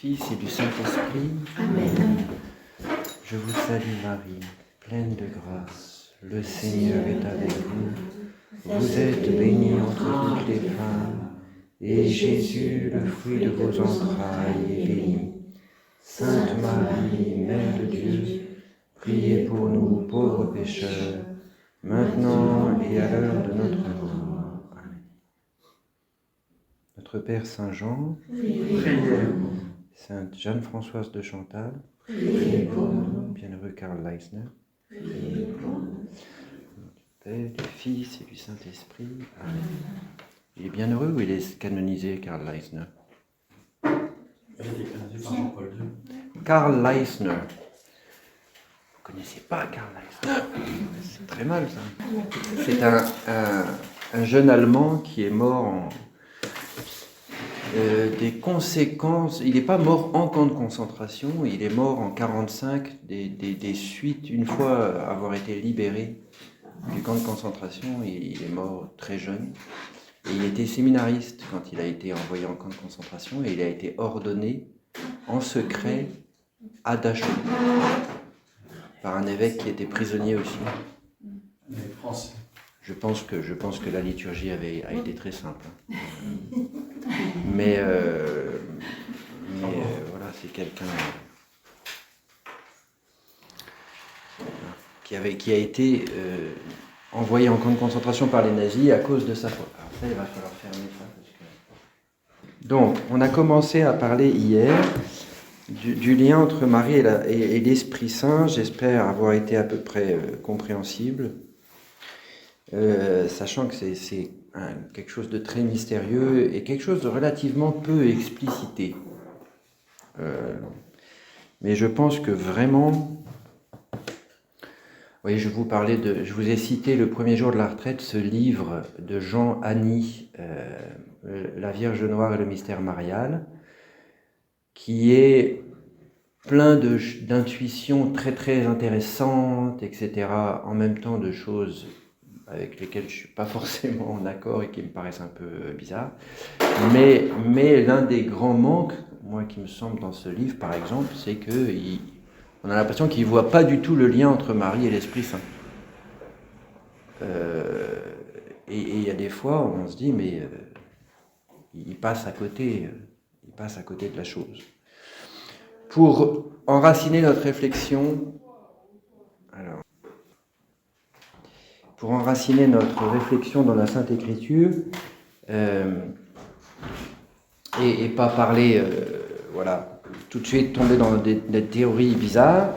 Fils et du Saint-Esprit. Amen. Je vous salue Marie, pleine de grâce. Le Seigneur est avec vous. Vous êtes bénie entre toutes les femmes, et Jésus, le fruit de vos entrailles, est béni. Sainte Marie, Mère de Dieu, priez pour nous pauvres pécheurs, maintenant et à l'heure de notre mort. Amen. Notre Père Saint Jean, priez. Sainte Jeanne-Françoise de Chantal, priez pour nous. Bienheureux Karl Leisner, priez pour nous. Du Père, du Fils et du Saint-Esprit. Amen. Il est bienheureux ou il est canonisé, Karl Leisner? Il a été canonisé par Jean-Paul II. Karl Leisner. Vous ne connaissez pas Karl Leisner? C'est très mal ça. C'est un jeune Allemand qui est mort en... des conséquences, il n'est pas mort en camp de concentration, il est mort en 1945 des suites, une fois avoir été libéré du camp de concentration, il est mort très jeune. Et il était séminariste quand il a été envoyé en camp de concentration et il a été ordonné en secret à Dachau par un évêque qui était prisonnier aussi. Les Français. Je pense que la liturgie a été très simple. Mais voilà, c'est quelqu'un qui a été envoyé en camp de concentration par les nazis à cause de sa foi. Alors ça, il va falloir fermer ça. Donc, on a commencé à parler hier du lien entre Marie et l'Esprit Saint. J'espère avoir été à peu près compréhensible. Sachant que c'est quelque chose de très mystérieux et quelque chose de relativement peu explicité. Mais je pense que vraiment... Oui, je vous ai cité le premier jour de la retraite, ce livre de Jean Anny, La Vierge Noire et le mystère marial, qui est plein d'intuitions très très intéressantes, etc., en même temps de choses avec lesquelles je ne suis pas forcément en accord et qui me paraissent un peu bizarres. Mais l'un des grands manques, moi qui me semble dans ce livre par exemple, c'est qu'on a l'impression qu'il ne voit pas du tout le lien entre Marie et l'Esprit Saint. Et il y a des fois où on se dit, mais il passe à côté de la chose. Pour enraciner notre réflexion, dans la Sainte Écriture, et pas parler, tout de suite tomber dans des théories bizarres,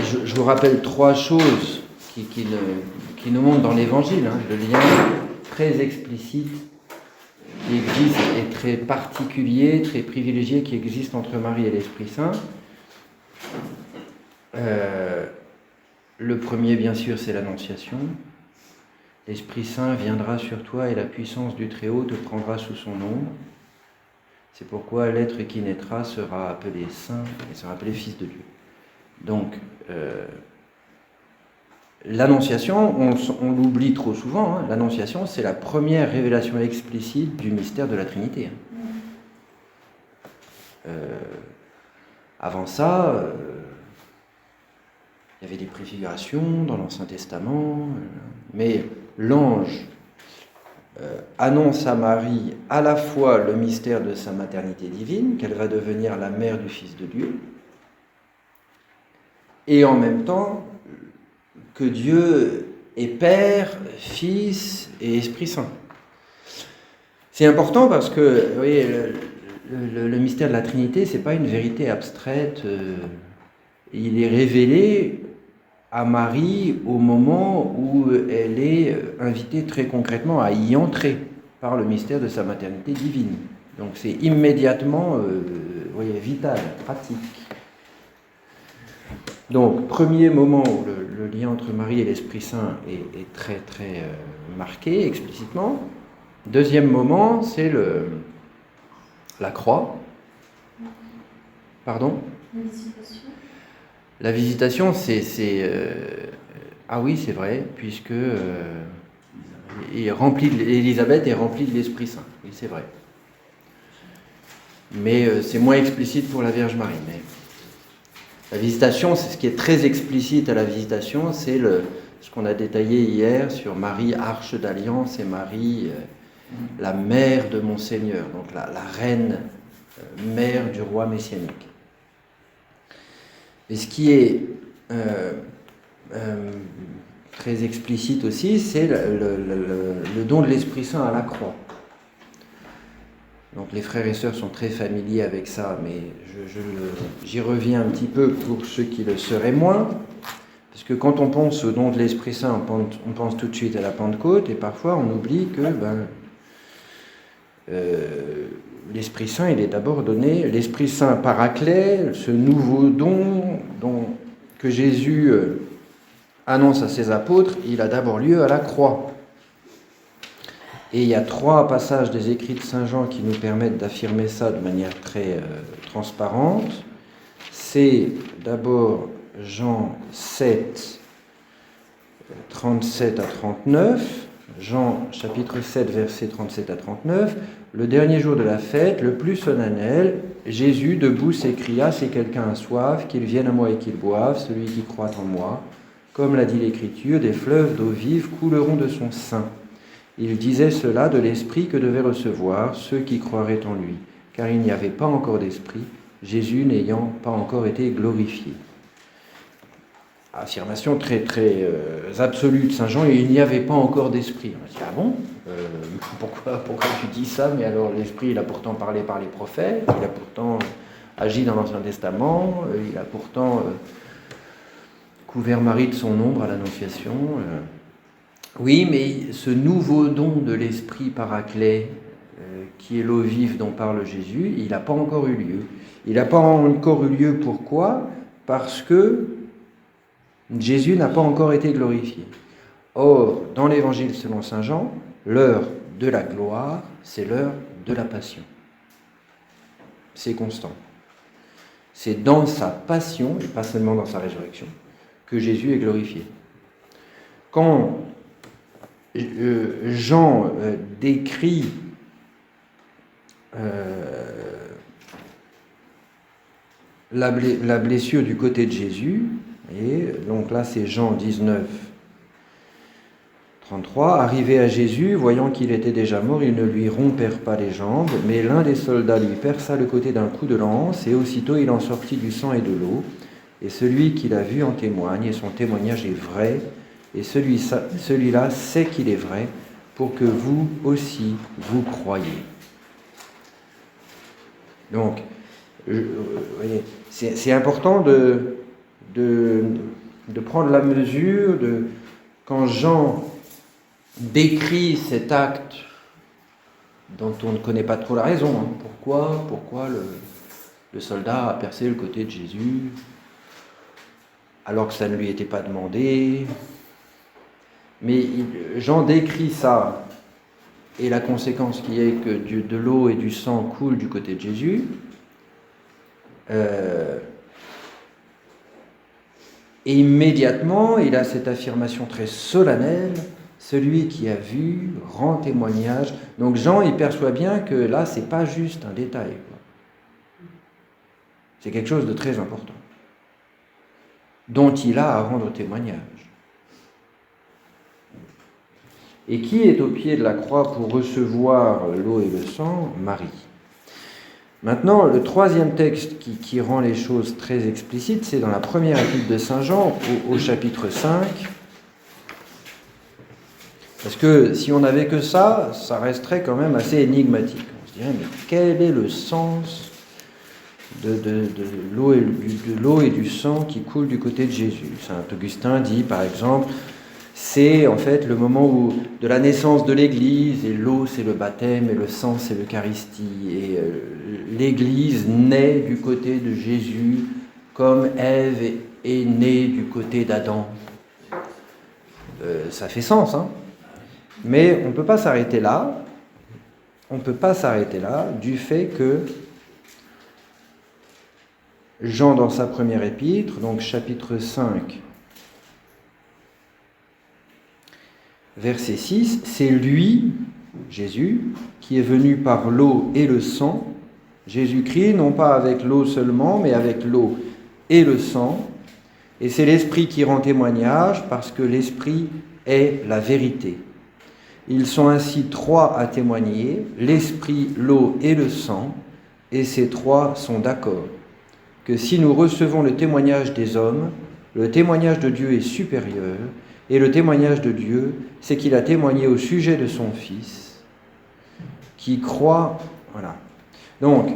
je vous rappelle trois choses qui nous montrent dans l'Évangile, le lien très explicite qui existe et très particulier, très privilégié qui existe entre Marie et l'Esprit Saint. Le premier, bien sûr, c'est l'Annonciation. L'Esprit Saint viendra sur toi et la puissance du Très-Haut te prendra sous son ombre. C'est pourquoi l'être qui naîtra sera appelé Saint et sera appelé Fils de Dieu. Donc, l'Annonciation, on l'oublie trop souvent, l'Annonciation, c'est la première révélation explicite du mystère de la Trinité. Avant ça, il y avait des préfigurations dans l'Ancien Testament, mais l'ange annonce à Marie à la fois le mystère de sa maternité divine, qu'elle va devenir la mère du Fils de Dieu, et en même temps que Dieu est Père, Fils et Esprit Saint. C'est important parce que, vous voyez, le mystère de la Trinité, c'est pas une vérité abstraite. Il est révélé à Marie au moment où elle est invitée très concrètement à y entrer par le mystère de sa maternité divine. Donc c'est immédiatement vital, pratique. Donc, premier moment où le lien entre Marie et l'Esprit Saint est très très marqué explicitement. Deuxième moment, c'est la croix. Pardon ? La visitation, ah oui, c'est vrai, puisque Élisabeth est remplie de l'Esprit Saint. Oui, c'est vrai. mais c'est moins explicite pour la Vierge Marie. Mais la visitation, c'est ce qui est très explicite à la visitation, c'est ce qu'on a détaillé hier sur Marie, arche d'alliance, et Marie, la mère de mon Seigneur, donc la reine, mère du roi messianique. Et ce qui est très explicite aussi, c'est le don de l'Esprit Saint à la croix. Donc les frères et sœurs sont très familiers avec ça, mais j'y reviens un petit peu pour ceux qui le seraient moins, parce que quand on pense au don de l'Esprit Saint, on pense tout de suite à la Pentecôte, et parfois on oublie que l'Esprit Saint, il est d'abord donné, l'Esprit Saint Paraclet, ce nouveau don que Jésus annonce à ses apôtres, il a d'abord lieu à la croix. Et il y a 3 passages des écrits de Saint Jean qui nous permettent d'affirmer ça de manière très transparente. C'est d'abord Jean 7, 37 à 39, Jean chapitre 7, versets 37 à 39, le dernier jour de la fête, le plus solennel, Jésus debout s'écria, si quelqu'un a soif, qu'il vienne à moi et qu'il boive, celui qui croit en moi. Comme l'a dit l'Écriture, des fleuves d'eau vive couleront de son sein. Il disait cela de l'Esprit que devaient recevoir ceux qui croiraient en lui, car il n'y avait pas encore d'Esprit, Jésus n'ayant pas encore été glorifié. Affirmation très très absolue de Saint Jean, il n'y avait pas encore d'Esprit. On se dit, ah bon, pourquoi tu dis ça? Mais alors l'Esprit, il a pourtant parlé par les prophètes, il a pourtant agi dans l'Ancien Testament, il a pourtant couvert Marie de son ombre à l'Annonciation. Oui, mais ce nouveau don de l'Esprit Paraclet, qui est l'eau vive dont parle Jésus, il n'a pas encore eu lieu. Il n'a pas encore eu lieu, pourquoi? Parce que Jésus n'a pas encore été glorifié. Or, dans l'Évangile selon saint Jean, l'heure de la gloire, c'est l'heure de la passion. C'est constant. C'est dans sa passion, et pas seulement dans sa résurrection, que Jésus est glorifié. Quand Jean décrit la blessure du côté de Jésus, et donc là c'est Jean 19, 33, arrivé à Jésus, voyant qu'il était déjà mort, ils ne lui rompèrent pas les jambes, mais l'un des soldats lui perça le côté d'un coup de lance, et aussitôt il en sortit du sang et de l'eau, et celui qui l'a vu en témoigne, et son témoignage est vrai, et celui-là sait qu'il est vrai, pour que vous aussi, vous croyez. Donc, c'est important de prendre la mesure de quand Jean décrit cet acte dont on ne connaît pas trop la raison. Pourquoi le soldat a percé le côté de Jésus alors que ça ne lui était pas demandé. Mais Jean décrit ça, et la conséquence qui est que de l'eau et du sang coulent du côté de Jésus. Et immédiatement, il a cette affirmation très solennelle, celui qui a vu rend témoignage. Donc Jean, il perçoit bien que là, c'est pas juste un détail, quoi. C'est quelque chose de très important, dont il a à rendre témoignage. Et qui est au pied de la croix pour recevoir l'eau et le sang? Marie. Maintenant, le troisième texte qui rend les choses très explicites, c'est dans la première épître de Saint Jean, au chapitre 5. Parce que si on n'avait que ça, ça resterait quand même assez énigmatique. On se dirait, mais quel est le sens de l'eau et du sang qui coulent du côté de Jésus? Saint Augustin dit, par exemple, c'est en fait le moment de la naissance de l'Église, et l'eau c'est le baptême, et le sang c'est l'Eucharistie, et l'Église naît du côté de Jésus, comme Ève est née du côté d'Adam. Ça fait sens, hein? Mais on ne peut pas s'arrêter là. On ne peut pas s'arrêter là du fait que Jean, dans sa première épître, donc chapitre 5, verset 6, c'est lui, Jésus, qui est venu par l'eau et le sang Jésus-Christ, non pas avec l'eau seulement, mais avec l'eau et le sang. Et c'est l'Esprit qui rend témoignage, parce que l'Esprit est la vérité. Ils sont ainsi trois à témoigner, l'Esprit, l'eau et le sang, et ces trois sont d'accord que si nous recevons le témoignage des hommes, le témoignage de Dieu est supérieur, et le témoignage de Dieu, c'est qu'il a témoigné au sujet de son Fils, qui croit. Voilà. Donc,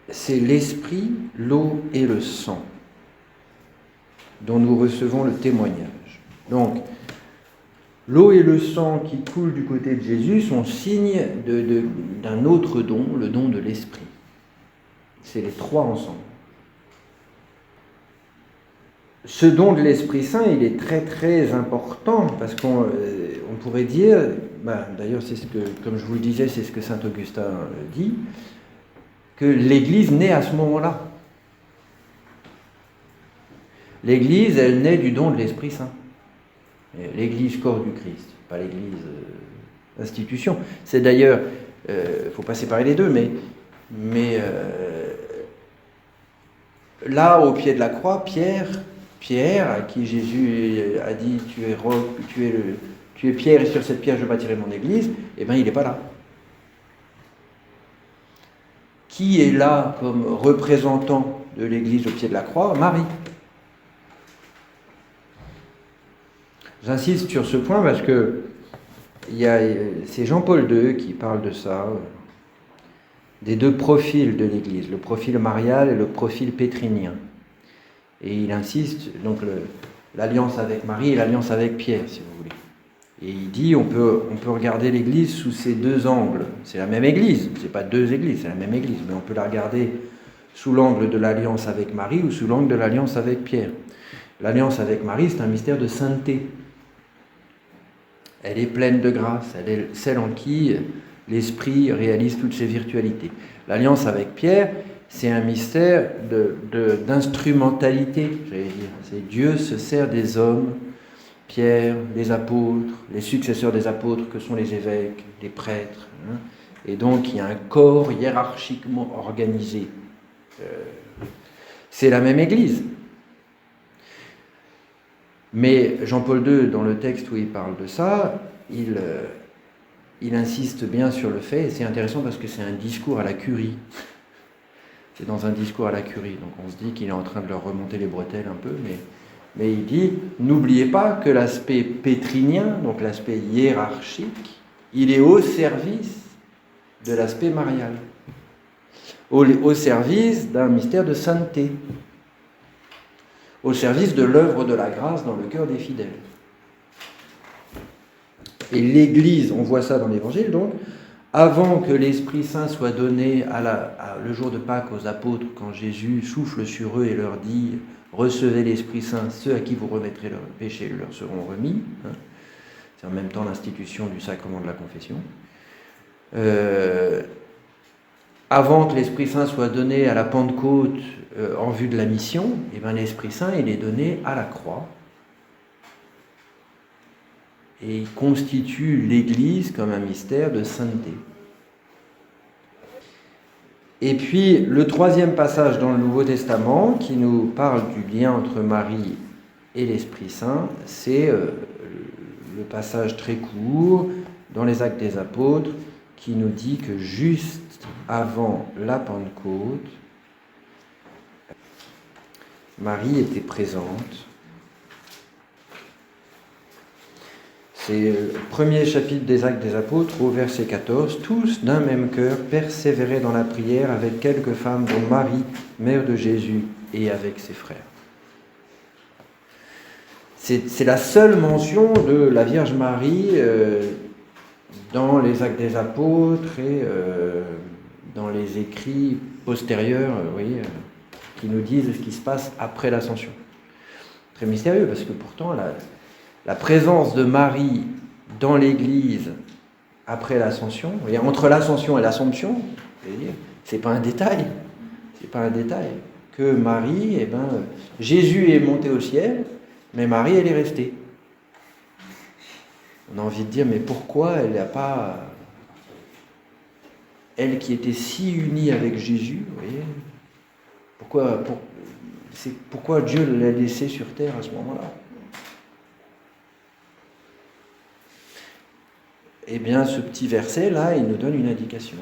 c'est l'Esprit, l'eau et le sang dont nous recevons le témoignage. Donc, l'eau et le sang qui coulent du côté de Jésus sont signes d'un autre don, le don de l'Esprit. C'est les trois ensemble. Ce don de l'Esprit Saint, il est très très important, parce qu'on pourrait dire, d'ailleurs c'est ce que, comme je vous le disais, c'est ce que saint Augustin dit, que l'Église naît à ce moment-là. L'Église, elle naît du don de l'Esprit Saint. L'Église corps du Christ, pas l'Église institution. C'est d'ailleurs, il ne faut pas séparer les deux, mais là, au pied de la croix, Pierre, à qui Jésus a dit « tu es Pierre, et sur cette pierre je bâtirai mon Église », eh bien il n'est pas là. Qui est là comme représentant de l'Église au pied de la croix? Marie. J'insiste sur ce point parce que c'est Jean-Paul II qui parle de ça, des deux profils de l'Église, le profil marial et le profil pétrinien. Et il insiste, donc l'alliance avec Marie et l'alliance avec Pierre, si vous voulez. Et il dit, on peut regarder l'Église sous ces deux angles. C'est la même Église, c'est pas deux Églises, c'est la même Église, mais on peut la regarder sous l'angle de l'alliance avec Marie ou sous l'angle de l'alliance avec Pierre. L'alliance avec Marie, c'est un mystère de sainteté. Elle est pleine de grâce, elle est celle en qui l'Esprit réalise toutes ses virtualités. L'alliance avec Pierre, c'est un mystère d'instrumentalité, j'allais dire. C'est Dieu se sert des hommes, Pierre, les apôtres, les successeurs des apôtres que sont les évêques, les prêtres. Et donc il y a un corps hiérarchiquement organisé. C'est la même Église. Mais Jean-Paul II, dans le texte où il parle de ça, il insiste bien sur le fait, et c'est intéressant parce que c'est un discours à la curie. C'est dans un discours à la curie, donc on se dit qu'il est en train de leur remonter les bretelles un peu, mais il dit, n'oubliez pas que l'aspect pétrinien, donc l'aspect hiérarchique, il est au service de l'aspect marial, au service d'un mystère de sainteté, au service de l'œuvre de la grâce dans le cœur des fidèles. Et l'Église, on voit ça dans l'Évangile, donc, avant que l'Esprit Saint soit donné le jour de Pâques aux apôtres, quand Jésus souffle sur eux et leur dit « Recevez l'Esprit Saint, ceux à qui vous remettrez leurs péchés leur seront remis ». C'est en même temps l'institution du sacrement de la confession. Avant que l'Esprit Saint soit donné à la Pentecôte en vue de la mission, eh bien, l'Esprit Saint il est donné à la croix. Et il constitue l'Église comme un mystère de sainteté. Et puis, le troisième passage dans le Nouveau Testament qui nous parle du lien entre Marie et l'Esprit Saint, c'est le passage très court dans les Actes des Apôtres qui nous dit que juste avant la Pentecôte, Marie était présente. C'est le premier chapitre des Actes des Apôtres, au verset 14. « Tous, d'un même cœur, persévéraient dans la prière avec quelques femmes, dont Marie, mère de Jésus, et avec ses frères. » C'est la seule mention de la Vierge Marie dans les Actes des Apôtres et dans les écrits postérieurs, qui nous disent ce qui se passe après l'Ascension. Très mystérieux, parce que pourtant, la présence de Marie dans l'Église après l'Ascension, entre l'Ascension et l'Assomption, c'est pas un détail. C'est pas un détail. Que Marie, Jésus est monté au ciel, mais Marie, elle est restée. On a envie de dire, mais pourquoi elle n'a pas elle qui était si unie avec Jésus, vous voyez, pourquoi Dieu l'a laissée sur terre à ce moment-là? Eh bien, ce petit verset-là, il nous donne une indication.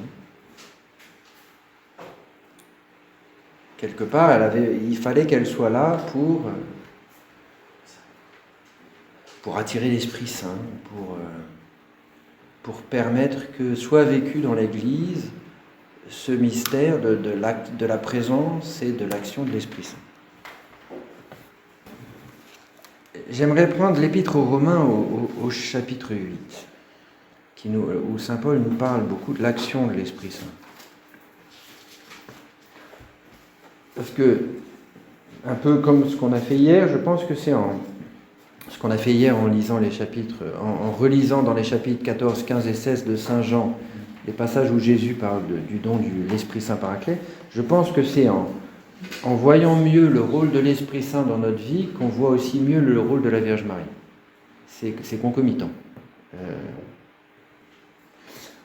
Quelque part, il fallait qu'elle soit là pour attirer l'Esprit Saint, pour permettre que soit vécu dans l'Église ce mystère de la présence et de l'action de l'Esprit Saint. J'aimerais prendre l'Épître aux Romains au chapitre 8, où saint Paul nous parle beaucoup de l'action de l'Esprit Saint. Parce que, un peu comme ce qu'on a fait hier, je pense que c'est ce qu'on a fait hier en lisant les chapitres, en relisant dans les chapitres 14, 15 et 16 de Saint Jean, les passages où Jésus parle du don de l'Esprit Saint Paraclet, je pense que c'est en voyant mieux le rôle de l'Esprit Saint dans notre vie qu'on voit aussi mieux le rôle de la Vierge Marie. C'est concomitant.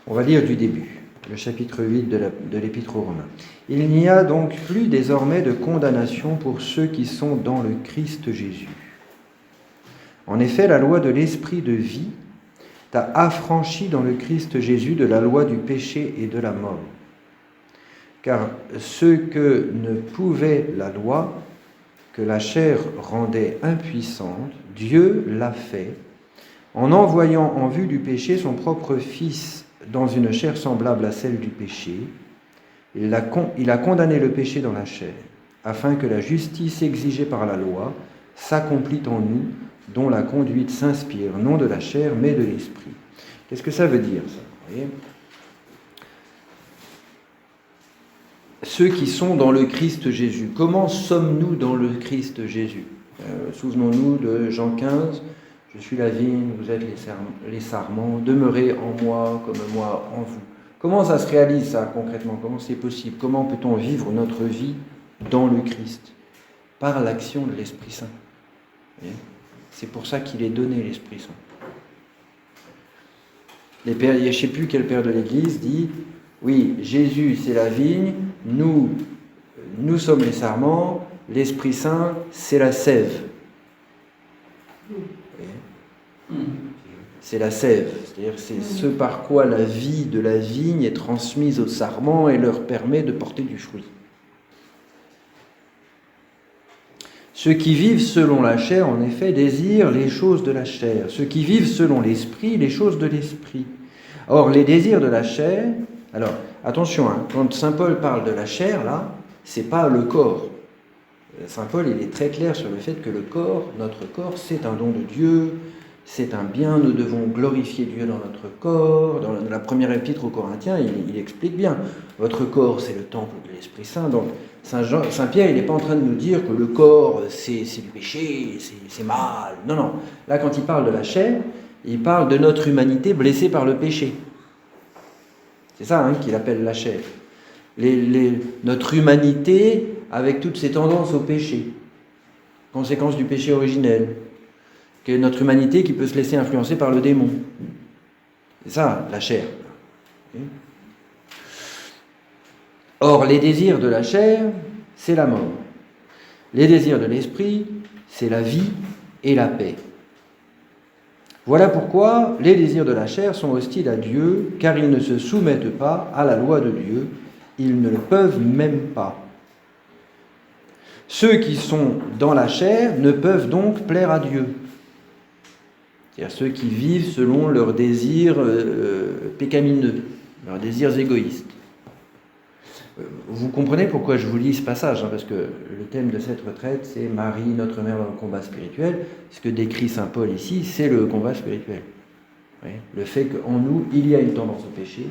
On va lire du début, le chapitre 8 de l'Épître aux Romains. Il n'y a donc plus désormais de condamnation pour ceux qui sont dans le Christ Jésus. En effet, la loi de l'Esprit de vie t'a affranchi dans le Christ Jésus de la loi du péché et de la mort. Car ce que ne pouvait la loi, que la chair rendait impuissante, Dieu l'a fait, en envoyant en vue du péché son propre Fils dans une chair semblable à celle du péché. Il a condamné le péché dans la chair, afin que la justice exigée par la loi s'accomplît en nous, dont la conduite s'inspire non de la chair, mais de l'esprit. Qu'est-ce que ça veut dire, ça? Vous voyez ? Ceux qui sont dans le Christ Jésus. Comment sommes-nous dans le Christ Jésus? Souvenons-nous de Jean 15. Je suis la vigne, vous êtes les sarments, demeurez en moi comme moi en vous. Comment ça se réalise ça concrètement? Comment c'est possible? Comment peut-on vivre notre vie dans le Christ? Par l'action de l'Esprit Saint. C'est pour ça qu'il est donné l'Esprit Saint. Je ne sais plus quel père de l'Église dit, oui, Jésus c'est la vigne, nous sommes les sarments, l'Esprit Saint c'est la sève. C'est la sève, c'est-à-dire c'est ce par quoi la vie de la vigne est transmise aux sarments et leur permet de porter du fruit. Ceux qui vivent selon la chair, en effet, désirent les choses de la chair. Ceux qui vivent selon l'esprit, les choses de l'esprit. Or, les désirs de la chair... Alors, attention, quand saint Paul parle de la chair, là, c'est pas le corps. Saint Paul, il est très clair sur le fait que le corps, notre corps, c'est un don de Dieu, c'est un bien, nous devons glorifier Dieu dans notre corps. Dans la première épître aux Corinthiens, il explique bien. Votre corps, c'est le temple de l'Esprit Saint. Donc, Saint Pierre, il n'est pas en train de nous dire que le corps, c'est du péché, c'est mal. Non, non. Là, quand il parle de la chair, il parle de notre humanité blessée par le péché. C'est ça qu'il appelle la chair. Notre humanité avec toutes ses tendances au péché. Conséquence du péché originel. Que notre humanité qui peut se laisser influencer par le démon. C'est ça, la chair. Or, les désirs de la chair, c'est la mort. Les désirs de l'esprit, c'est la vie et la paix. Voilà pourquoi les désirs de la chair sont hostiles à Dieu, car ils ne se soumettent pas à la loi de Dieu, ils ne le peuvent même pas. Ceux qui sont dans la chair ne peuvent donc plaire à Dieu. C'est-à-dire ceux qui vivent selon leurs désirs pécamineux, leurs désirs égoïstes. Vous comprenez pourquoi je vous lis ce passage, parce que le thème de cette retraite, c'est Marie, notre mère dans le combat spirituel. Ce que décrit saint Paul ici, c'est le combat spirituel. Le fait qu'en nous, il y a une tendance au péché,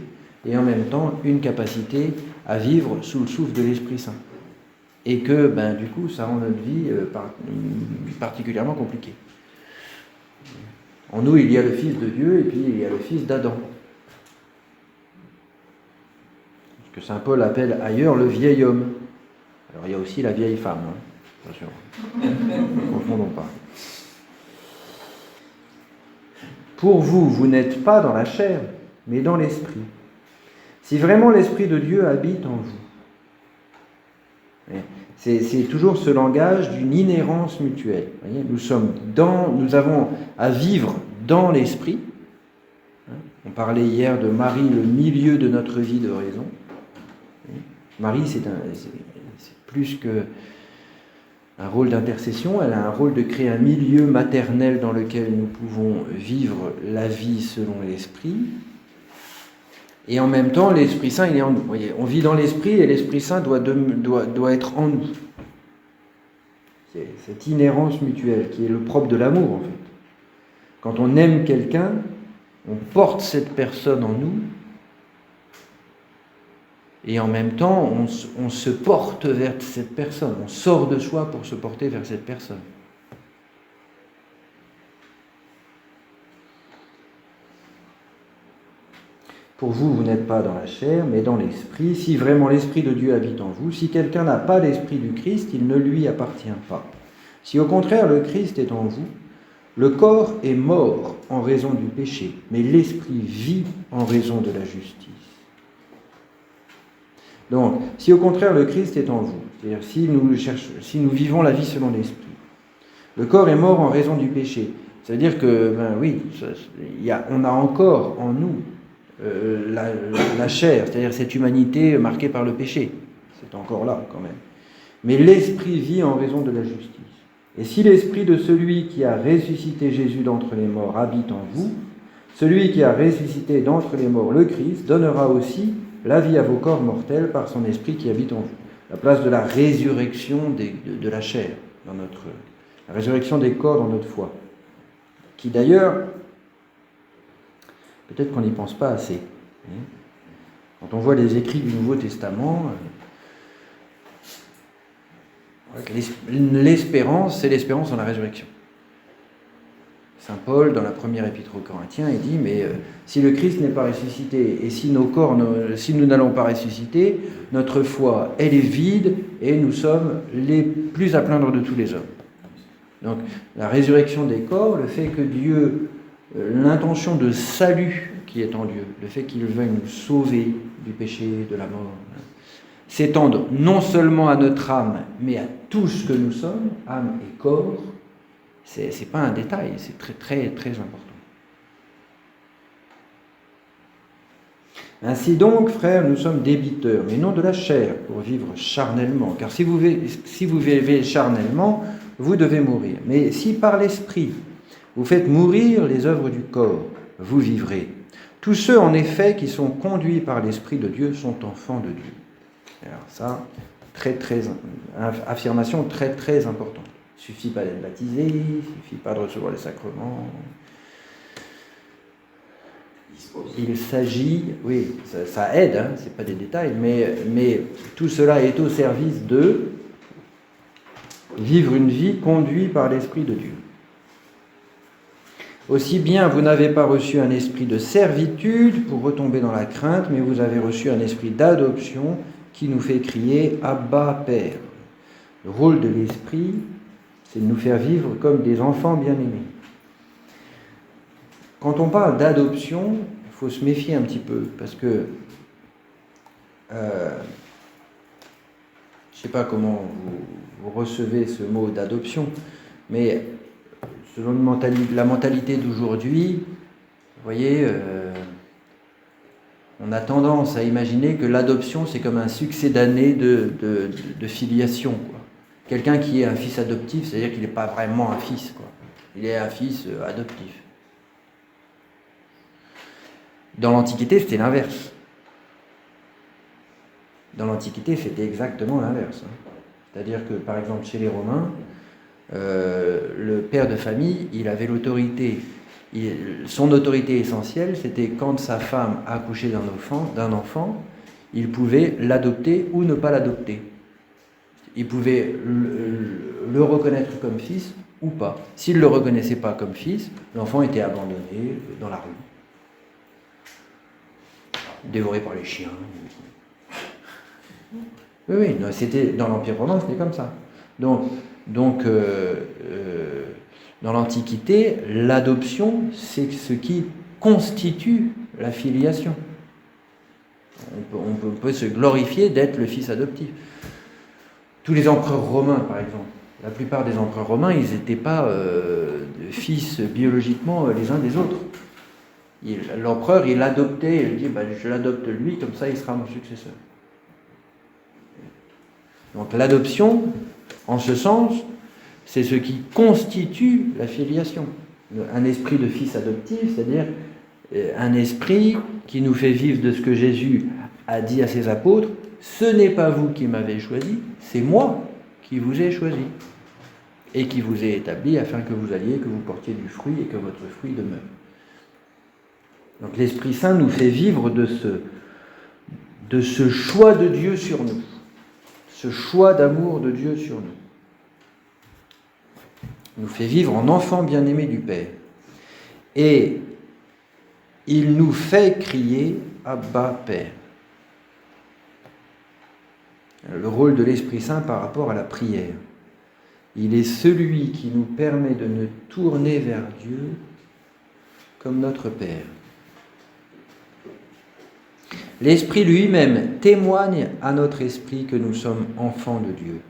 et en même temps, une capacité à vivre sous le souffle de l'Esprit Saint. Et que, du coup, ça rend notre vie particulièrement compliquée. En nous, il y a le Fils de Dieu, et puis il y a le Fils d'Adam. Que saint Paul appelle ailleurs le vieil homme. Alors il y a aussi la vieille femme, attention, ne confondons pas. Pour vous, vous n'êtes pas dans la chair, mais dans l'esprit. Si vraiment l'Esprit de Dieu habite en vous. C'est toujours ce langage d'une inhérence mutuelle. Voyez, nous avons à vivre dans l'Esprit. On parlait hier de Marie, le milieu de notre vie de raison. Marie, c'est plus qu'un rôle d'intercession, elle a un rôle de créer un milieu maternel dans lequel nous pouvons vivre la vie selon l'Esprit. Et en même temps, l'Esprit Saint, il est en nous. Vous voyez, on vit dans l'Esprit et l'Esprit Saint doit être en nous. C'est cette inhérence mutuelle qui est le propre de l'amour, en fait. Quand on aime quelqu'un, on porte cette personne en nous, et en même temps, on se porte vers cette personne. On sort de soi pour se porter vers cette personne. Pour vous, vous n'êtes pas dans la chair, mais dans l'esprit. Si vraiment l'Esprit de Dieu habite en vous, si quelqu'un n'a pas l'Esprit du Christ, il ne lui appartient pas. Si au contraire le Christ est en vous, le corps est mort en raison du péché, mais l'Esprit vit en raison de la justice. Donc, si au contraire le Christ est en vous, c'est-à-dire si nous vivons la vie selon l'Esprit, le corps est mort en raison du péché. C'est-à-dire que, on a encore en nous la chair, c'est-à-dire cette humanité marquée par le péché. C'est encore là quand même. Mais l'Esprit vit en raison de la justice. Et si l'Esprit de celui qui a ressuscité Jésus d'entre les morts habite en vous, celui qui a ressuscité d'entre les morts le Christ donnera aussi la vie à vos corps mortels par son Esprit qui habite en vous. La place de la résurrection de la chair, la résurrection des corps dans notre foi. Qui d'ailleurs, peut-être qu'on n'y pense pas assez. Quand on voit les écrits du Nouveau Testament, l'espérance, c'est l'espérance dans la résurrection. Saint Paul, dans la première épître aux Corinthiens, il dit, mais si le Christ n'est pas ressuscité, et si nous n'allons pas ressusciter, notre foi, elle est vide, et nous sommes les plus à plaindre de tous les hommes. Donc, la résurrection des corps, le fait que Dieu, l'intention de salut qui est en Dieu, le fait qu'il veuille nous sauver du péché, de la mort, s'étendre non seulement à notre âme, mais à tout ce que nous sommes, âme et corps, c'est pas un détail, c'est très très très important. Ainsi donc, frères, nous sommes débiteurs, mais non de la chair, pour vivre charnellement. Car si vous vivez charnellement, vous devez mourir. Mais si par l'Esprit, vous faites mourir les œuvres du corps, vous vivrez. Tous ceux, en effet, qui sont conduits par l'Esprit de Dieu sont enfants de Dieu. Alors ça, affirmation très très importante. Il ne suffit pas d'être baptisé, il ne suffit pas de recevoir les sacrements. Il s'agit, oui, ça aide, hein, ce n'est pas des détails, mais tout cela est au service de vivre une vie conduite par l'Esprit de Dieu. Aussi bien, vous n'avez pas reçu un esprit de servitude pour retomber dans la crainte, mais vous avez reçu un esprit d'adoption qui nous fait crier « Abba, Père ». Le rôle de l'Esprit, c'est de nous faire vivre comme des enfants bien-aimés. Quand on parle d'adoption, il faut se méfier un petit peu, parce que je ne sais pas comment vous recevez ce mot d'adoption, mais selon la mentalité d'aujourd'hui, vous voyez, on a tendance à imaginer que l'adoption, c'est comme un succédané de filiation, quoi. Quelqu'un qui est un fils adoptif, c'est-à-dire qu'il n'est pas vraiment un fils, quoi. Il est un fils adoptif. Dans l'Antiquité, c'était l'inverse. Dans l'Antiquité, c'était exactement l'inverse. C'est-à-dire que, par exemple, chez les Romains, le père de famille, il avait l'autorité. Son autorité essentielle, c'était quand sa femme accouchait d'un enfant, il pouvait l'adopter ou ne pas l'adopter. Il pouvait le reconnaître comme fils ou pas. S'il ne le reconnaissait pas comme fils, l'enfant était abandonné dans la rue, dévoré par les chiens. Oui, c'était, dans l'Empire romain, c'était comme ça. Donc dans l'Antiquité, l'adoption, c'est ce qui constitue la filiation. On peut se glorifier d'être le fils adoptif. Tous les empereurs romains, par exemple, la plupart des empereurs romains, ils n'étaient pas fils biologiquement les uns des autres. L'empereur, il adoptait, il dit, je l'adopte lui, comme ça il sera mon successeur. Donc l'adoption, en ce sens, c'est ce qui constitue la filiation. Un esprit de fils adoptif, c'est-à-dire un esprit qui nous fait vivre de ce que Jésus a dit à ses apôtres, ce n'est pas vous qui m'avez choisi, c'est moi qui vous ai choisi et qui vous ai établi afin que vous alliez, que vous portiez du fruit et que votre fruit demeure. Donc l'Esprit Saint nous fait vivre de ce choix de Dieu sur nous, ce choix d'amour de Dieu sur nous. Il nous fait vivre en enfants bien-aimés du Père. Et il nous fait crier « Abba, Père ». Le rôle de l'Esprit Saint par rapport à la prière. Il est celui qui nous permet de nous tourner vers Dieu comme notre Père. L'Esprit lui-même témoigne à notre esprit que nous sommes enfants de Dieu.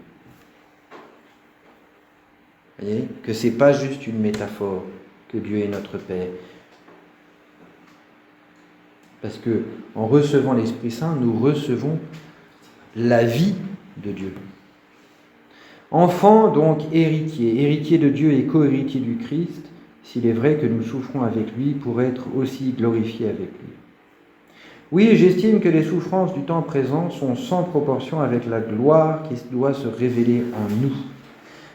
Vous voyez ? Que ce n'est pas juste une métaphore, que Dieu est notre Père. Parce que en recevant l'Esprit Saint, nous recevons la vie de Dieu. Enfant, donc héritier de Dieu et co-héritier du Christ, s'il est vrai que nous souffrons avec lui pour être aussi glorifiés avec lui. Oui, j'estime que les souffrances du temps présent sont sans proportion avec la gloire qui doit se révéler en nous.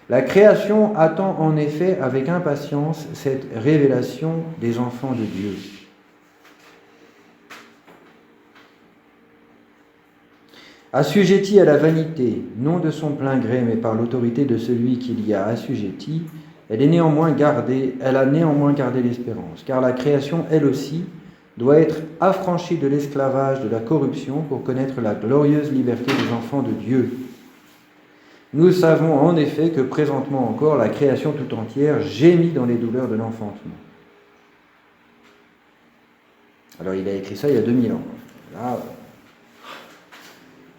La création attend en effet avec impatience cette révélation des enfants de Dieu. Assujettie à la vanité, non de son plein gré, mais par l'autorité de celui qui l'y a assujettie, elle a néanmoins gardé l'espérance, car la création, elle aussi, doit être affranchie de l'esclavage de la corruption pour connaître la glorieuse liberté des enfants de Dieu. Nous savons en effet que présentement encore, la création tout entière gémit dans les douleurs de l'enfantement. Alors il a écrit ça il y a 2000 ans. Là,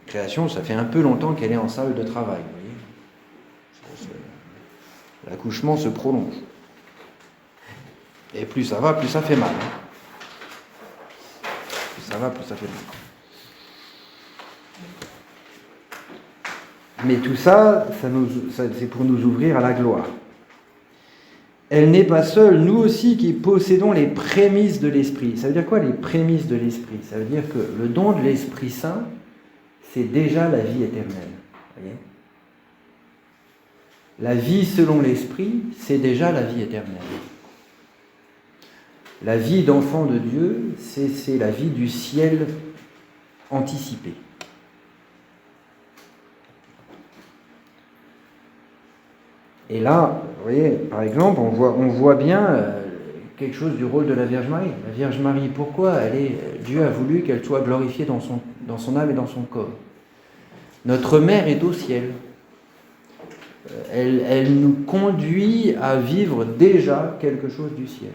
la création, ça fait un peu longtemps qu'elle est en salle de travail. Vous voyez, l'accouchement se prolonge. Et plus ça va, plus ça fait mal. Plus ça va, plus ça fait mal. Mais tout ça, c'est pour nous ouvrir à la gloire. Elle n'est pas seule, nous aussi qui possédons les prémices de l'Esprit. Ça veut dire quoi, les prémices de l'Esprit ? Ça veut dire que le don de l'Esprit Saint, c'est déjà la vie éternelle. Voyez ? La vie selon l'Esprit, c'est déjà la vie éternelle. La vie d'enfant de Dieu, c'est la vie du ciel anticipé. Et là, vous voyez, par exemple, on voit bien quelque chose du rôle de la Vierge Marie. La Vierge Marie, pourquoi Dieu a voulu qu'elle soit glorifiée dans son âme et dans son corps. Notre mère est au ciel. Elle nous conduit à vivre déjà quelque chose du ciel.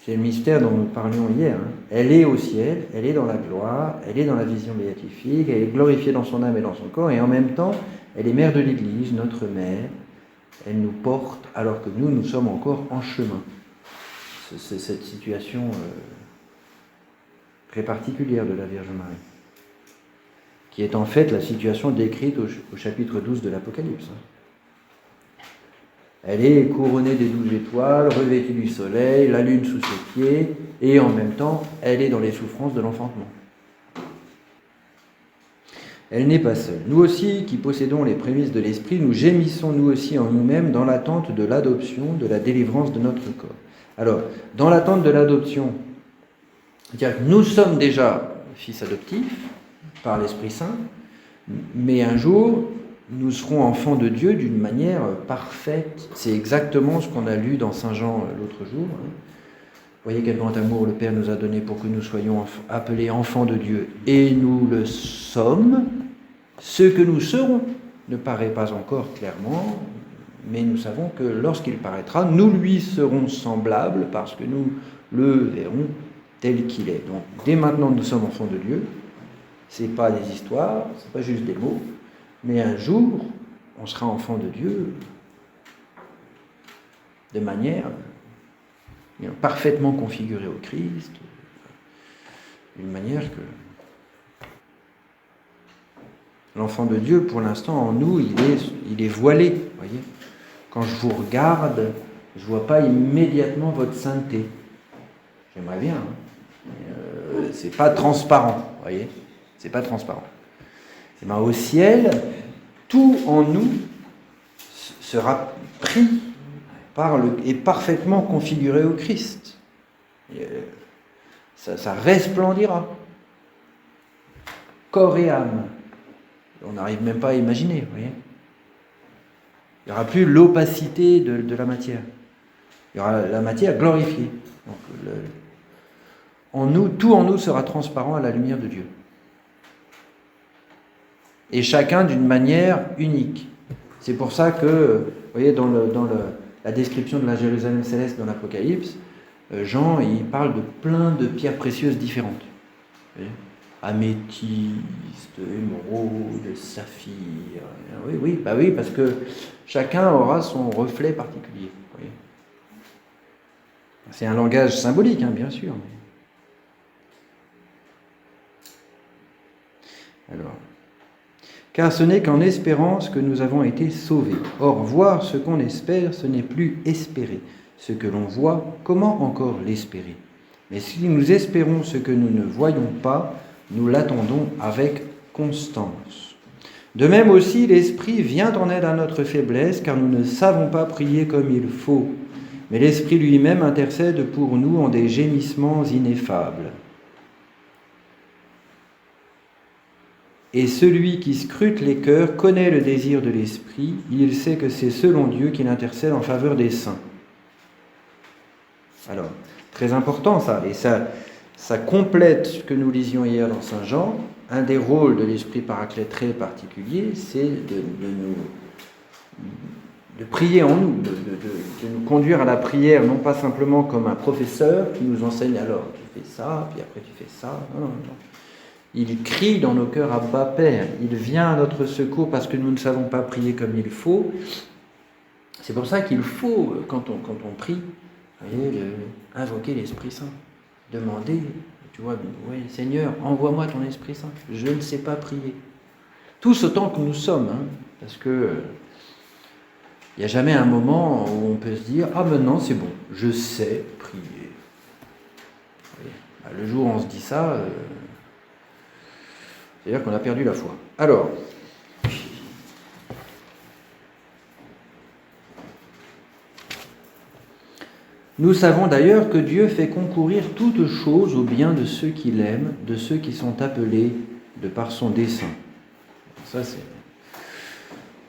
C'est le mystère dont nous parlions hier. Elle est au ciel, elle est dans la gloire, elle est dans la vision béatifique, elle est glorifiée dans son âme et dans son corps, et en même temps, elle est mère de l'Église, notre mère. Elle nous porte alors que nous sommes encore en chemin. C'est cette situation très particulière de la Vierge Marie, qui est en fait la situation décrite au chapitre 12 de l'Apocalypse. Elle est couronnée des 12 étoiles, revêtue du soleil, la lune sous ses pieds, et en même temps, elle est dans les souffrances de l'enfantement. Elle n'est pas seule. Nous aussi, qui possédons les prémices de l'Esprit, nous gémissons nous aussi en nous-mêmes dans l'attente de l'adoption, de la délivrance de notre corps. Alors, dans l'attente de l'adoption, c'est-à-dire que nous sommes déjà fils adoptifs par l'Esprit Saint, mais un jour, nous serons enfants de Dieu d'une manière parfaite. C'est exactement ce qu'on a lu dans Saint Jean l'autre jour. Voyez quel grand amour le Père nous a donné pour que nous soyons appelés enfants de Dieu. Et nous le sommes. Ce que nous serons ne paraît pas encore clairement, mais nous savons que lorsqu'il paraîtra, nous lui serons semblables parce que nous le verrons tel qu'il est. Donc, dès maintenant, nous sommes enfants de Dieu. Ce n'est pas des histoires, ce n'est pas juste des mots, mais un jour, on sera enfant de Dieu de manière parfaitement configurée au Christ, d'une manière que l'enfant de Dieu, pour l'instant, en nous, il est voilé. Voyez, quand je vous regarde, je ne vois pas immédiatement votre sainteté. J'aimerais bien, hein. C'est pas transparent, voyez, c'est pas transparent. Et bien, au ciel, tout en nous sera pris et parfaitement configuré au Christ. Et ça resplendira, corps et âme. On n'arrive même pas à imaginer, vous voyez. Il n'y aura plus l'opacité de la matière. Il y aura la matière glorifiée. Donc, tout en nous sera transparent à la lumière de Dieu. Et chacun d'une manière unique. C'est pour ça que, vous voyez, dans la description de la Jérusalem céleste dans l'Apocalypse, Jean, il parle de plein de pierres précieuses différentes. Vous voyez, améthyste, émeraude, saphir. Oui, parce que chacun aura son reflet particulier. Vous voyez. C'est un langage symbolique, hein, bien sûr. Alors, car ce n'est qu'en espérance que nous avons été sauvés. Or, voir ce qu'on espère, ce n'est plus espérer. Ce que l'on voit, comment encore l'espérer? Mais si nous espérons ce que nous ne voyons pas, nous l'attendons avec constance. De même aussi, l'Esprit vient en aide à notre faiblesse, car nous ne savons pas prier comme il faut. Mais l'Esprit lui-même intercède pour nous en des gémissements ineffables. Et celui qui scrute les cœurs connaît le désir de l'Esprit, il sait que c'est selon Dieu qu'il intercède en faveur des saints. Alors, très important ça, et ça complète ce que nous lisions hier dans Saint Jean. Un des rôles de l'Esprit Paraclet très particulier, c'est de prier en nous, de nous conduire à la prière, non pas simplement comme un professeur qui nous enseigne alors, tu fais ça, puis après tu fais ça, non. Il crie dans nos cœurs Abba Père, il vient à notre secours parce que nous ne savons pas prier comme il faut. C'est pour ça qu'il faut, quand on prie, voyez, invoquer l'Esprit Saint, demander, tu vois, oui, Seigneur, envoie-moi ton Esprit Saint, je ne sais pas prier. Tous autant que nous sommes, hein, parce que il n'y a jamais un moment où on peut se dire, ah maintenant c'est bon, je sais prier. Le jour où on se dit ça, c'est-à-dire qu'on a perdu la foi. Alors, nous savons d'ailleurs que Dieu fait concourir toutes choses au bien de ceux qui l'aiment, de ceux qui sont appelés de par son dessein. Ça,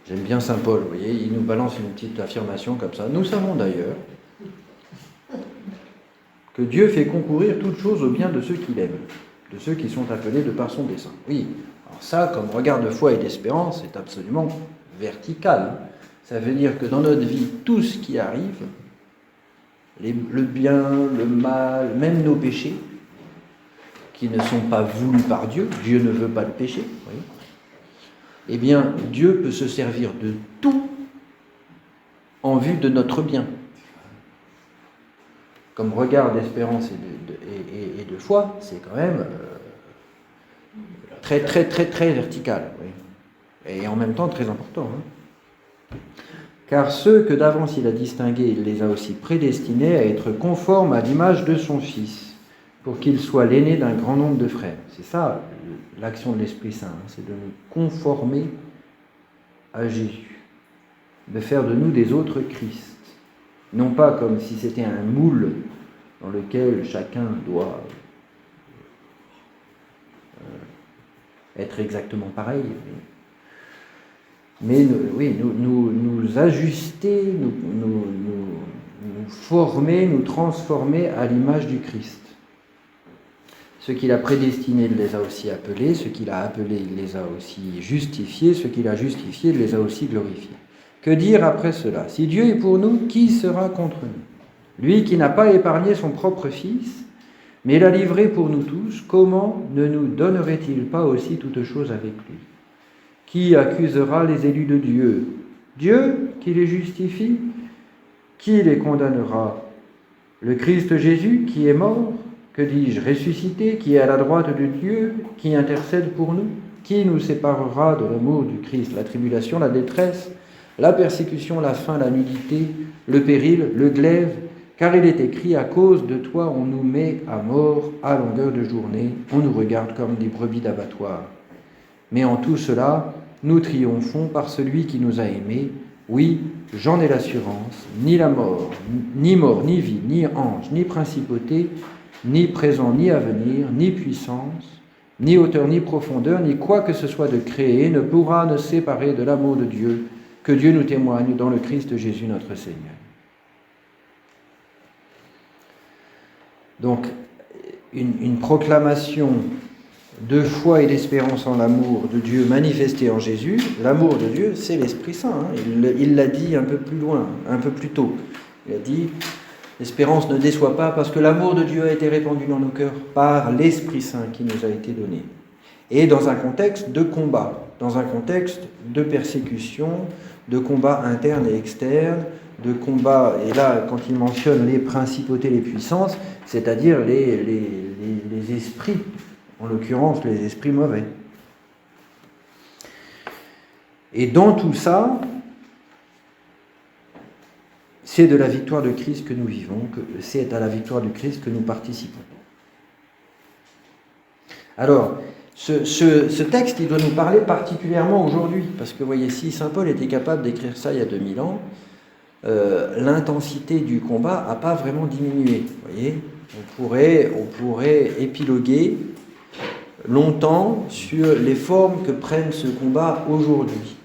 j'aime bien Saint Paul, vous voyez, il nous balance une petite affirmation comme ça. Nous savons d'ailleurs que Dieu fait concourir toutes choses au bien de ceux qui l'aiment, de ceux qui sont appelés de par son dessein. Oui, alors ça, comme regard de foi et d'espérance, c'est absolument vertical. Ça veut dire que dans notre vie, tout ce qui arrive, le bien, le mal, même nos péchés, qui ne sont pas voulus par Dieu, Dieu ne veut pas le péché, vous voyez, eh bien, Dieu peut se servir de tout en vue de notre bien. Comme regard d'espérance et de foi, c'est quand même très, très, très, très vertical. Oui. Et en même temps très important. Hein. Car ceux que d'avance il a distingués, il les a aussi prédestinés à être conformes à l'image de son Fils, pour qu'il soit l'aîné d'un grand nombre de frères. C'est ça l'action de l'Esprit Saint, hein, c'est de nous conformer à Jésus, de faire de nous des autres Christ. Non pas comme si c'était un moule dans lequel chacun doit être exactement pareil, mais nous ajuster, nous former, nous transformer à l'image du Christ. Ceux qu'il a prédestinés, il les a aussi appelés, ceux qu'il a appelés, il les a aussi justifiés, ceux qu'il a justifiés, il les a aussi glorifiés. Que dire après cela? Si Dieu est pour nous, qui sera contre nous? Lui qui n'a pas épargné son propre Fils, mais l'a livré pour nous tous, comment ne nous donnerait-il pas aussi toutes choses avec lui? Qui accusera les élus de Dieu? Dieu qui les justifie? Qui les condamnera? Le Christ Jésus qui est mort, que dis-je, ressuscité, qui est à la droite de Dieu, qui intercède pour nous? Qui nous séparera de l'amour du Christ? La tribulation, la détresse, la persécution, la faim, la nudité, le péril, le glaive, car il est écrit, à cause de toi on nous met à mort à longueur de journée, on nous regarde comme des brebis d'abattoir. Mais en tout cela, nous triomphons par celui qui nous a aimés. Oui, j'en ai l'assurance, ni la mort, ni vie, ni ange, ni principauté, ni présent, ni avenir, ni puissance, ni hauteur, ni profondeur, ni quoi que ce soit de créé ne pourra nous séparer de l'amour de Dieu, que Dieu nous témoigne dans le Christ Jésus notre Seigneur. Donc, une proclamation de foi et d'espérance en l'amour de Dieu manifesté en Jésus. L'amour de Dieu, c'est l'Esprit Saint. Il l'a dit un peu plus loin, un peu plus tôt. Il a dit, l'espérance ne déçoit pas parce que l'amour de Dieu a été répandu dans nos cœurs par l'Esprit Saint qui nous a été donné. Et dans un contexte de combat, dans un contexte de persécution, de combat interne et externe, de combat, et là, quand il mentionne les principautés, les puissances, c'est-à-dire les esprits, en l'occurrence les esprits mauvais. Et dans tout ça, c'est de la victoire de Christ que nous vivons, c'est à la victoire du Christ que nous participons. Alors, ce texte, il doit nous parler particulièrement aujourd'hui, parce que, voyez, si saint Paul était capable d'écrire ça il y a 2000 ans, l'intensité du combat n'a pas vraiment diminué. Vous voyez, on pourrait épiloguer longtemps sur les formes que prennent ce combat aujourd'hui.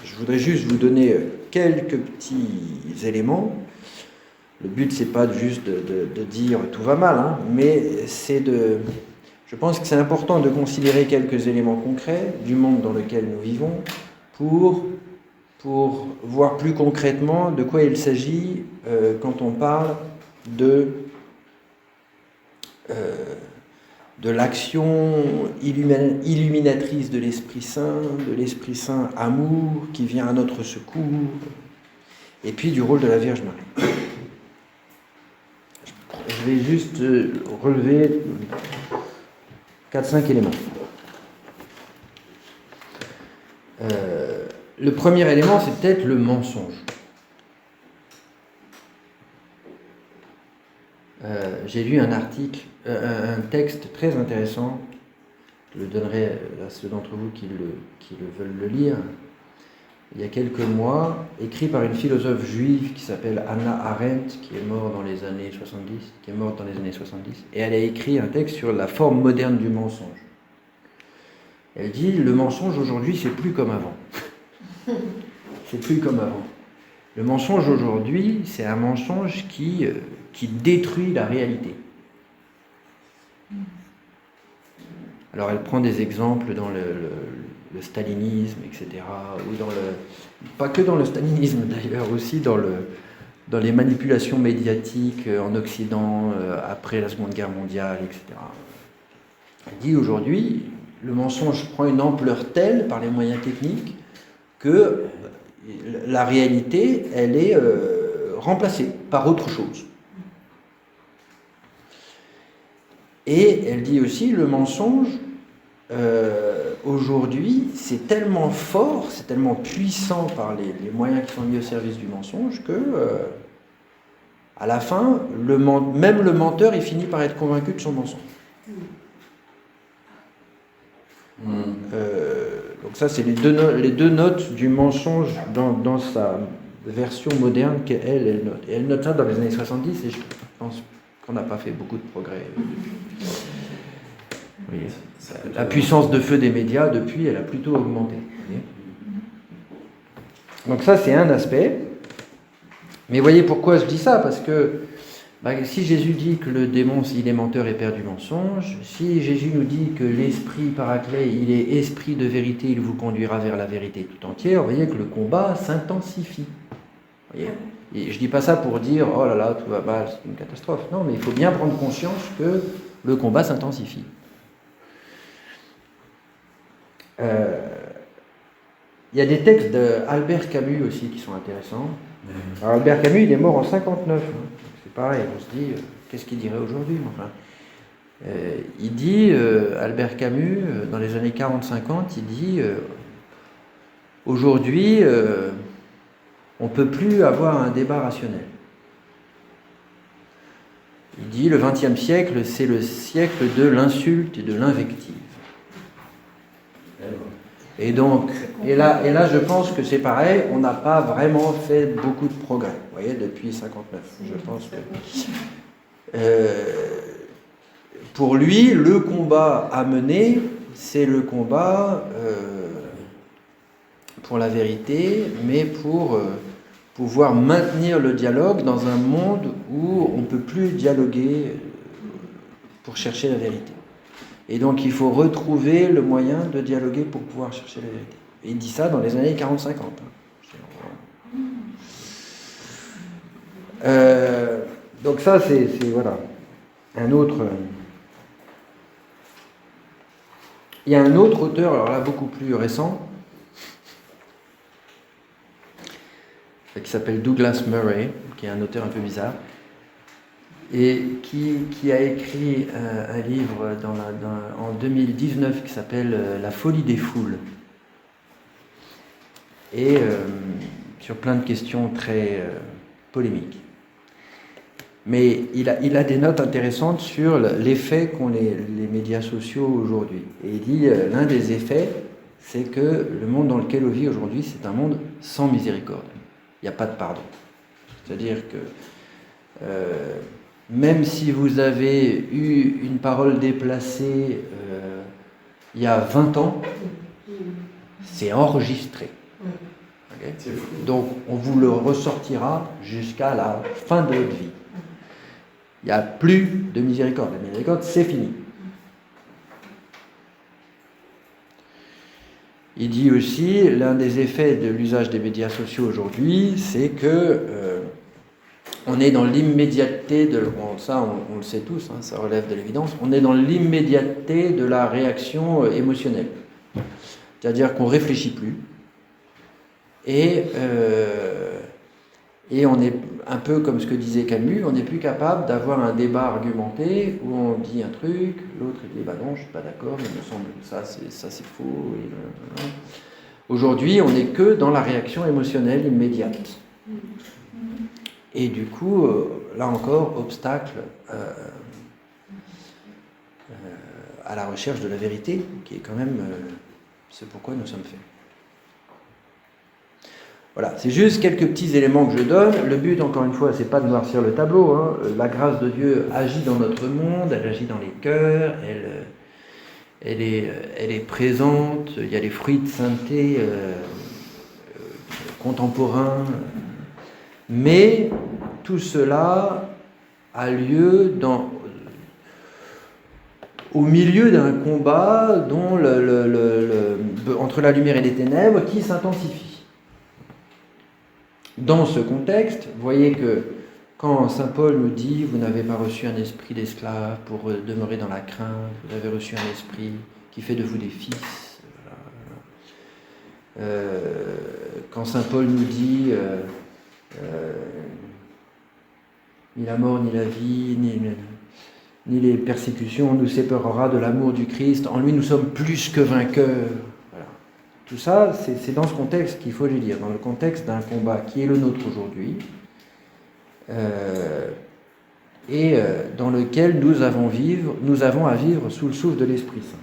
Je voudrais juste vous donner quelques petits éléments. Le but, c'est pas juste de dire tout va mal, hein, mais c'est je pense que c'est important de considérer quelques éléments concrets du monde dans lequel nous vivons pour voir plus concrètement de quoi il s'agit quand on parle de l'action illuminatrice de l'Esprit Saint amour qui vient à notre secours, et puis du rôle de la Vierge Marie. Je vais juste relever 4-5 éléments. Le premier élément, c'est peut-être le mensonge. J'ai lu un article, un texte très intéressant, je le donnerai à ceux d'entre vous qui veulent le lire, il y a quelques mois, écrit par une philosophe juive qui s'appelle Hannah Arendt, qui est morte dans les années 70, et elle a écrit un texte sur la forme moderne du mensonge. Elle dit, le mensonge aujourd'hui, c'est plus comme avant. C'est plus comme avant. Le mensonge aujourd'hui, c'est un mensonge qui détruit la réalité. Alors elle prend des exemples dans le stalinisme, etc., ou pas que dans le stalinisme d'ailleurs, aussi dans les manipulations médiatiques en Occident, après la Seconde Guerre mondiale, etc. Elle dit aujourd'hui, le mensonge prend une ampleur telle par les moyens techniques que la réalité, elle est remplacée par autre chose. Et elle dit aussi, le mensonge, aujourd'hui, c'est tellement fort, c'est tellement puissant par les moyens qui sont mis au service du mensonge que, à la fin, même le menteur, il finit par être convaincu de son mensonge. Donc ça, c'est les deux notes du mensonge dans sa version moderne qu'elle note. Et elle note ça dans les années 70, et je pense qu'on n'a pas fait beaucoup de progrès depuis. Oui. La puissance de feu des médias, depuis, elle a plutôt augmenté. Donc ça, c'est un aspect. Mais voyez pourquoi je dis ça, parce que si Jésus dit que le démon, il est menteur et père du mensonge, si Jésus nous dit que l'esprit paraclet, il est esprit de vérité, il vous conduira vers la vérité tout entière, vous voyez que le combat s'intensifie. Voyez, Et je ne dis pas ça pour dire « oh là là, tout va mal, c'est une catastrophe ». Non, mais il faut bien prendre conscience que le combat s'intensifie. Il y a des textes d'Albert Camus aussi qui sont intéressants. Alors Albert Camus, il est mort en 59. C'est pareil, on se dit, qu'est-ce qu'il dirait aujourd'hui, enfin, il dit, Albert Camus, dans les années 40-50, il dit, aujourd'hui, on ne peut plus avoir un débat rationnel. Il dit, le XXe siècle, c'est le siècle de l'insulte et de l'invective. Et donc, et là, je pense que c'est pareil, on n'a pas vraiment fait beaucoup de progrès, vous voyez, depuis 59. Je pense que pour lui, le combat à mener, c'est le combat pour la vérité, mais pour pouvoir maintenir le dialogue dans un monde où on ne peut plus dialoguer pour chercher la vérité. Et donc il faut retrouver le moyen de dialoguer pour pouvoir chercher la vérité. Et il dit ça dans les années 40-50. Donc ça, c'est voilà, un autre... Il y a un autre auteur, alors là beaucoup plus récent, qui s'appelle Douglas Murray, qui est un auteur un peu bizarre, et qui a écrit un livre en 2019 qui s'appelle La folie des foules, et sur plein de questions très polémiques. Mais il a des notes intéressantes sur l'effet qu'ont les médias sociaux aujourd'hui. Et il dit, l'un des effets, c'est que le monde dans lequel on vit aujourd'hui, c'est un monde sans miséricorde. Il n'y a pas de pardon. C'est-à-dire que même si vous avez eu une parole déplacée il y a 20 ans, c'est enregistré. Okay ? Donc on vous le ressortira jusqu'à la fin de votre vie. Il n'y a plus de miséricorde. La miséricorde, c'est fini. Il dit aussi, l'un des effets de l'usage des médias sociaux aujourd'hui, c'est que on est dans l'immédiateté de... Bon, ça, on le sait tous, hein, ça relève de l'évidence. On est dans l'immédiateté de la réaction émotionnelle. C'est-à-dire qu'on ne réfléchit plus. Et on est un peu comme ce que disait Camus, on n'est plus capable d'avoir un débat argumenté où on dit un truc, l'autre dit bah non, je ne suis pas d'accord, mais il me semble que ça c'est faux. Aujourd'hui, on n'est que dans la réaction émotionnelle immédiate. Et du coup, là encore, obstacle à la recherche de la vérité, qui est quand même ce pourquoi nous sommes faits. Voilà, c'est juste quelques petits éléments que je donne. Le but, encore une fois, c'est pas de noircir le tableau. Hein. La grâce de Dieu agit dans notre monde, elle agit dans les cœurs, elle est présente. Il y a les fruits de sainteté contemporains. Mais tout cela a lieu au milieu d'un combat dont entre la lumière et les ténèbres qui s'intensifie. Dans ce contexte, vous voyez que quand saint Paul nous dit « Vous n'avez pas reçu un esprit d'esclave pour demeurer dans la crainte, vous avez reçu un esprit qui fait de vous des fils. » Quand saint Paul nous dit ni la mort, ni la vie, ni les persécutions nous séparera de l'amour du Christ. En lui, nous sommes plus que vainqueurs. Voilà. Tout ça, c'est dans ce contexte qu'il faut le dire, dans le contexte d'un combat qui est le nôtre aujourd'hui, et dans lequel nous avons à vivre sous le souffle de l'Esprit Saint.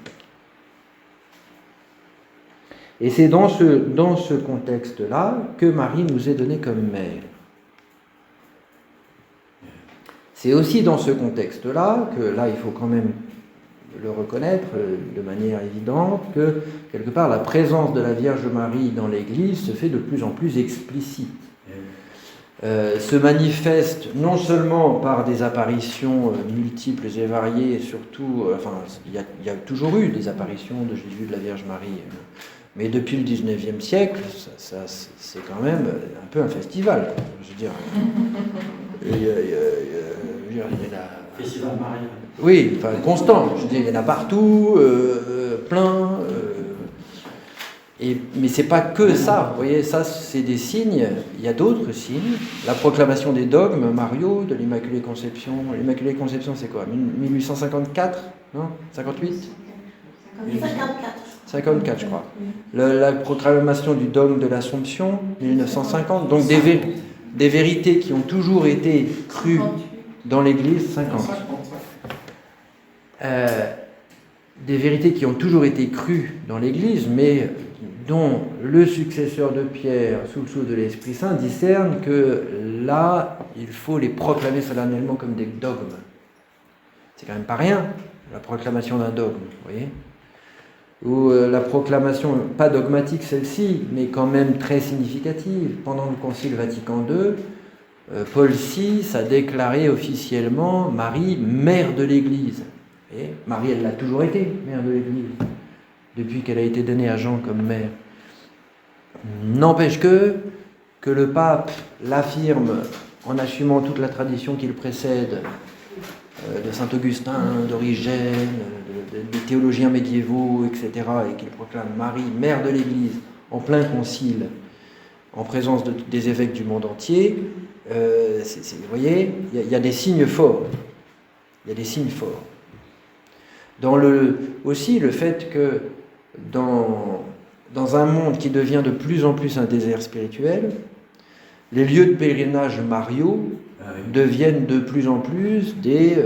Et c'est dans ce contexte-là que Marie nous est donnée comme mère. C'est aussi dans ce contexte-là que, là, il faut quand même le reconnaître de manière évidente, que, quelque part, la présence de la Vierge Marie dans l'Église se fait de plus en plus explicite. Se manifeste non seulement par des apparitions multiples et variées, et surtout, il y a toujours eu des apparitions de Jésus, de la Vierge Marie, Mais depuis le 19e siècle, c'est quand même un peu un festival. Je veux dire, il y en a... Festival Marial. Oui, enfin constant. Je veux dire, il y en a partout, plein. Mais c'est pas que ça. Vous voyez, ça, c'est des signes. Il y a d'autres signes. La proclamation des dogmes, Mario, de l'Immaculée Conception. L'Immaculée Conception, c'est quoi 1854 Non 58 54, je crois. La proclamation du dogme de l'Assomption, 1950. Donc des vérités qui ont toujours été crues dans l'Église, 50. Des vérités qui ont toujours été crues dans l'Église, mais dont le successeur de Pierre, sous le sceau de l'Esprit Saint, discerne que là, il faut les proclamer solennellement comme des dogmes. C'est quand même pas rien, la proclamation d'un dogme, vous voyez ? Ou la proclamation, pas dogmatique celle-ci, mais quand même très significative. Pendant le Concile Vatican II, Paul VI a déclaré officiellement Marie, mère de l'Église. Et Marie, elle l'a toujours été, mère de l'Église, depuis qu'elle a été donnée à Jean comme mère. N'empêche que le pape l'affirme en assumant toute la tradition qui le précède, de saint Augustin, d'Origène, des théologiens médiévaux, etc., et qu'il proclame Marie, mère de l'Église, en plein concile, en présence des évêques du monde entier. Vous voyez, il y a des signes forts. Il y a des signes forts. Aussi le fait que dans un monde qui devient de plus en plus un désert spirituel, les lieux de pèlerinage mariaux deviennent de plus en plus des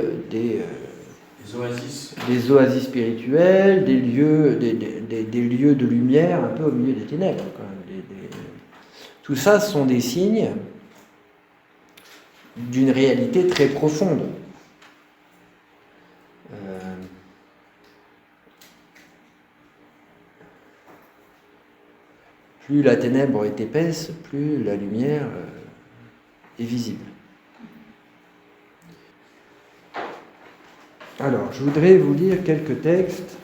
oasis spirituelles, des lieux de lumière un peu au milieu des ténèbres. Tout ça sont des signes d'une réalité très profonde. Plus la ténèbre est épaisse, plus la lumière est visible. Alors, je voudrais vous lire quelques textes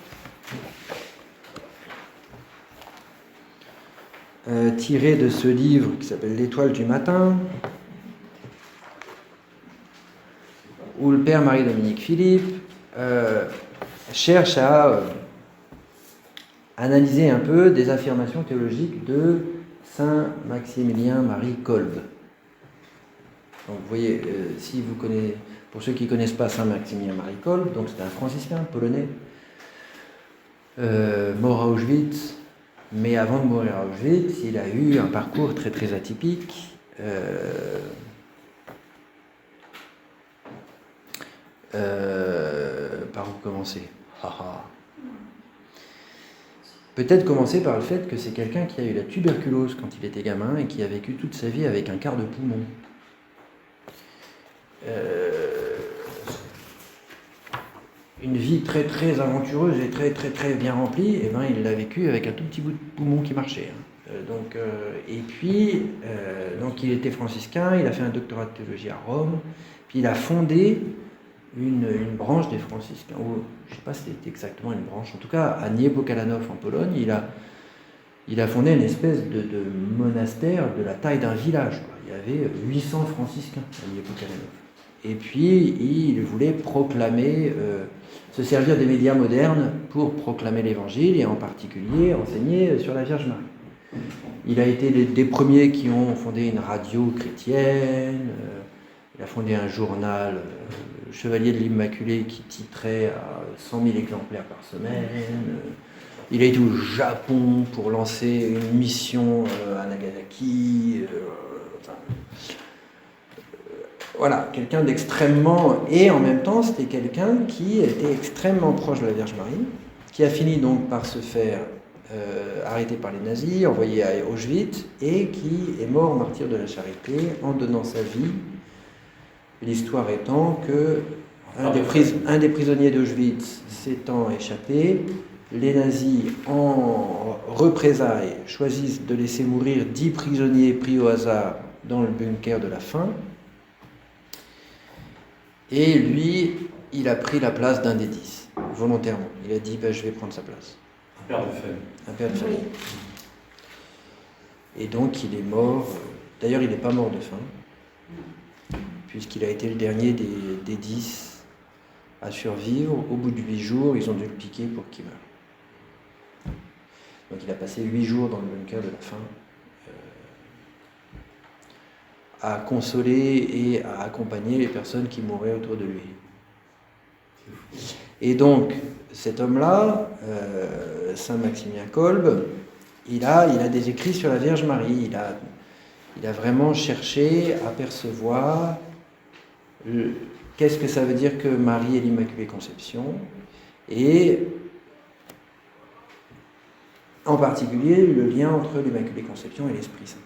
tirés de ce livre qui s'appelle L'Étoile du matin, où le père Marie-Dominique Philippe cherche à analyser un peu des affirmations théologiques de saint Maximilien Marie Kolbe. Donc vous voyez, si vous connaissez, pour ceux qui ne connaissent pas saint Maximilien Marie Kolbe, donc c'est un franciscain polonais, mort à Auschwitz, mais avant de mourir à Auschwitz, il a eu un parcours très très atypique. Par où commencer ? Peut-être commencer par le fait que c'est quelqu'un qui a eu la tuberculose quand il était gamin et qui a vécu toute sa vie avec un quart de poumon. Une vie très très aventureuse et très très très bien remplie, et il l'a vécu avec un tout petit bout de poumon qui marchait. Et puis, il était franciscain, il a fait un doctorat de théologie à Rome, puis il a fondé une branche des franciscains, ou je ne sais pas si c'était exactement une branche, en tout cas à Niepokalanów en Pologne, il a fondé une espèce de monastère de la taille d'un village, quoi. Il y avait 800 franciscains à Niepokalanów. Et puis il voulait proclamer, se servir des médias modernes pour proclamer l'évangile et en particulier enseigner sur la Vierge Marie. Il a été des premiers qui ont fondé une radio chrétienne, il a fondé un journal, Chevalier de l'Immaculée, qui titrait à 100 000 exemplaires par semaine. Il a été au Japon pour lancer une mission à Nagasaki. Voilà, quelqu'un d'extrêmement... Et en même temps, c'était quelqu'un qui était extrêmement proche de la Vierge Marie, qui a fini donc par se faire arrêter par les nazis, envoyé à Auschwitz, et qui est mort martyr de la charité en donnant sa vie. L'histoire étant que un des prisonniers d'Auschwitz s'étant échappé, les nazis, en représailles, choisissent de laisser mourir 10 prisonniers pris au hasard dans le bunker de la faim. Et lui, il a pris la place d'un des 10, volontairement. Il a dit, je vais prendre sa place. Père de famille. Un père de famille. Et donc il est mort, d'ailleurs il n'est pas mort de faim, puisqu'il a été le dernier des 10 à survivre. Au bout de 8 jours, ils ont dû le piquer pour qu'il meure. Donc il a passé 8 jours dans le bunker de la faim, à consoler et à accompagner les personnes qui mouraient autour de lui. Et donc, cet homme-là, Saint Maximilien Kolbe, il a des écrits sur la Vierge Marie. Il a vraiment cherché à percevoir qu'est-ce que ça veut dire que Marie est l'Immaculée Conception, et en particulier le lien entre l'Immaculée Conception et l'Esprit Saint.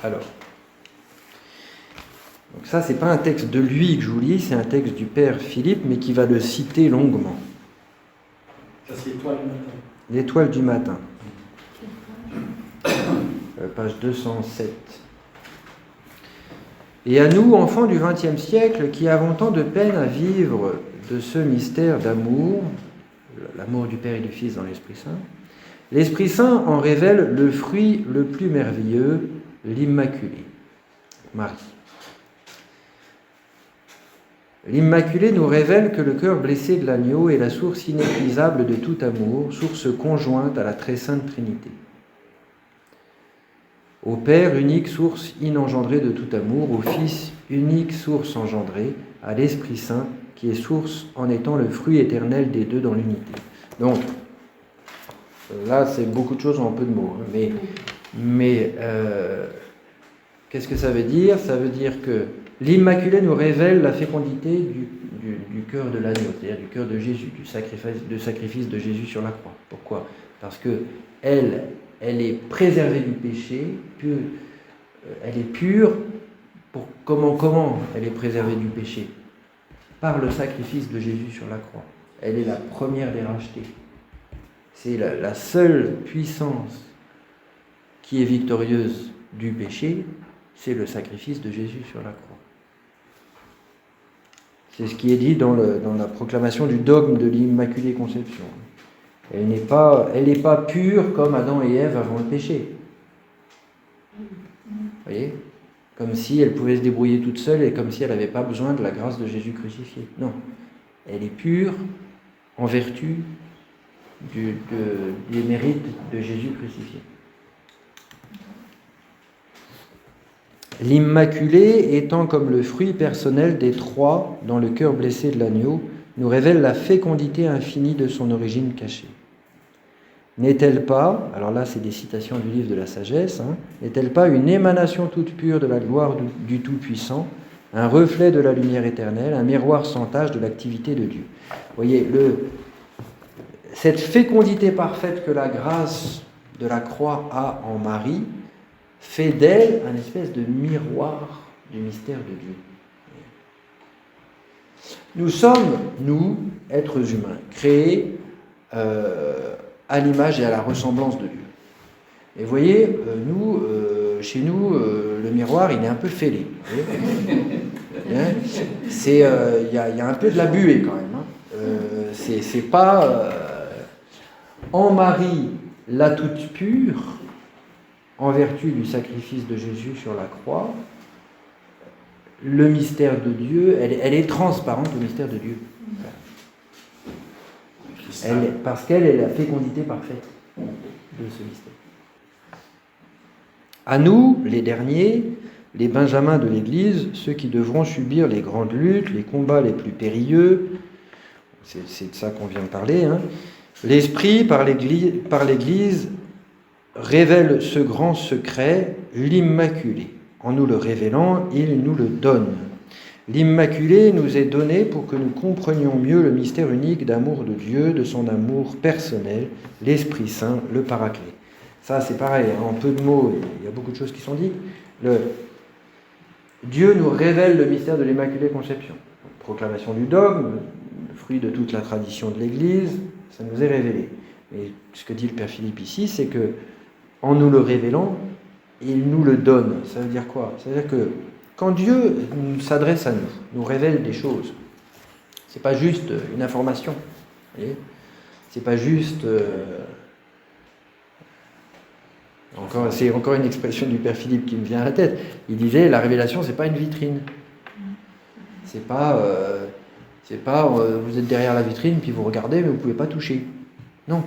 Alors, donc ça, c'est pas un texte de lui que je vous lis, c'est un texte du Père Philippe, mais qui va le citer longuement. Ça, c'est Étoile du matin. L'Étoile du matin. Page 207. Et à nous, enfants du XXe siècle, qui avons tant de peine à vivre de ce mystère d'amour, l'amour du Père et du Fils dans l'Esprit Saint, l'Esprit Saint en révèle le fruit le plus merveilleux, l'Immaculée, Marie. L'Immaculée nous révèle que le cœur blessé de l'agneau est la source inépuisable de tout amour, source conjointe à la très sainte Trinité. Au Père, unique source inengendrée de tout amour, au Fils, unique source engendrée, à l'Esprit Saint, qui est source en étant le fruit éternel des deux dans l'unité. Donc, là, c'est beaucoup de choses en peu de mots, hein, mais qu'est-ce que ça veut dire ? Ça veut dire que l'Immaculée nous révèle la fécondité du cœur de l'agneau, c'est-à-dire du cœur de Jésus, du sacrifice de Jésus sur la croix. Pourquoi ? Parce que elle est préservée du péché, elle est pure. Comment elle est préservée du péché ? Par le sacrifice de Jésus sur la croix. Elle est la première des rachetés. C'est la seule puissance qui est victorieuse du péché, c'est le sacrifice de Jésus sur la croix. C'est ce qui est dit dans la proclamation du dogme de l'Immaculée Conception. Elle n'est pas pure comme Adam et Ève avant le péché. Vous voyez ? Comme si elle pouvait se débrouiller toute seule et comme si elle n'avait pas besoin de la grâce de Jésus crucifié. Non. Elle est pure en vertu des mérites de Jésus crucifié. L'Immaculée, étant comme le fruit personnel des trois dans le cœur blessé de l'agneau, nous révèle la fécondité infinie de son origine cachée. N'est-elle pas, alors là c'est des citations du livre de la sagesse, n'est-elle pas une émanation toute pure de la gloire du Tout-Puissant, un reflet de la lumière éternelle, un miroir sans tache de l'activité de Dieu ? Vous voyez, cette fécondité parfaite que la grâce de la croix a en Marie fait d'elle un espèce de miroir du mystère de Dieu. Nous sommes, nous, êtres humains, créés à l'image et à la ressemblance de Dieu. Et vous voyez, chez nous, le miroir, il est un peu fêlé. Il y a un peu de la buée quand même. C'est pas en Marie, la toute pure, en vertu du sacrifice de Jésus sur la croix, le mystère de Dieu, elle est transparente au mystère de Dieu. Parce qu'elle est la fécondité parfaite de ce mystère. À nous, les derniers, les benjamins de l'Église, ceux qui devront subir les grandes luttes, les combats les plus périlleux, c'est de ça qu'on vient de parler, l'Esprit, par l'Église, révèle ce grand secret, l'Immaculée. En nous le révélant, il nous le donne. L'Immaculée nous est donnée pour que nous comprenions mieux le mystère unique d'amour de Dieu, de son amour personnel, l'Esprit Saint, le Paraclet. Ça, c'est pareil, en peu de mots, il y a beaucoup de choses qui sont dites. Dieu nous révèle le mystère de l'Immaculée Conception. Proclamation du dogme, le fruit de toute la tradition de l'Église, ça nous est révélé. Et ce que dit le Père Philippe ici, c'est que en nous le révélant, il nous le donne. Ça veut dire quoi ? Ça veut dire que quand Dieu s'adresse à nous révèle des choses, c'est pas juste une information. Vous voyez ? C'est pas juste... c'est encore une expression du Père Philippe qui me vient à la tête. Il disait, la révélation, c'est pas une vitrine. C'est pas... vous êtes derrière la vitrine, puis vous regardez, mais vous pouvez pas toucher. Non.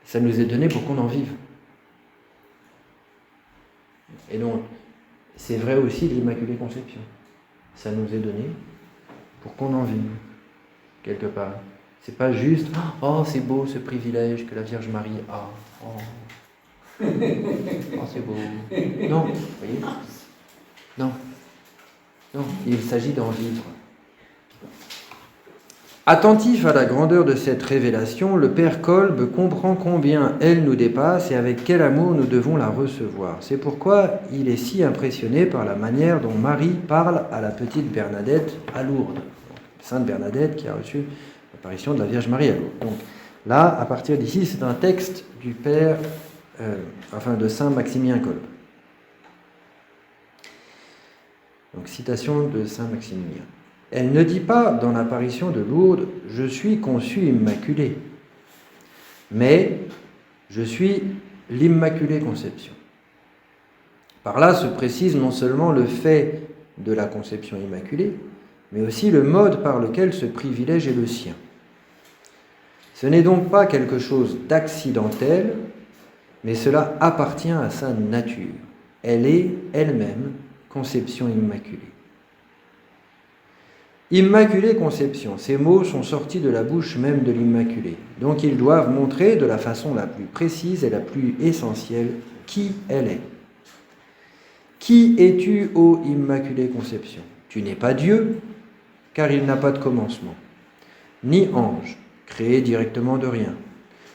Ça nous est donné pour qu'on en vive. Et donc, c'est vrai aussi de l'Immaculée Conception. Ça nous est donné pour qu'on en vive, quelque part. C'est pas juste, oh c'est beau ce privilège que la Vierge Marie a. Oh, c'est beau. Non, vous voyez ? Non. Non, il s'agit d'en vivre. Attentif à la grandeur de cette révélation, le Père Kolb comprend combien elle nous dépasse et avec quel amour nous devons la recevoir. C'est pourquoi il est si impressionné par la manière dont Marie parle à la petite Bernadette à Lourdes. Sainte Bernadette qui a reçu l'apparition de la Vierge Marie à Lourdes. Donc là, à partir d'ici, c'est un texte du Père, de Saint Maximilien Kolb. Donc citation de Saint Maximilien. Elle ne dit pas dans l'apparition de Lourdes « Je suis conçue immaculée », mais « Je suis l'Immaculée Conception ». Par là se précise non seulement le fait de la conception immaculée, mais aussi le mode par lequel ce privilège est le sien. Ce n'est donc pas quelque chose d'accidentel, mais cela appartient à sa nature. Elle est elle-même conception immaculée. Immaculée Conception, ces mots sont sortis de la bouche même de l'Immaculée. Donc ils doivent montrer de la façon la plus précise et la plus essentielle qui elle est. Qui es-tu, ô Immaculée Conception ? Tu n'es pas Dieu, car il n'a pas de commencement, ni ange, créé directement de rien,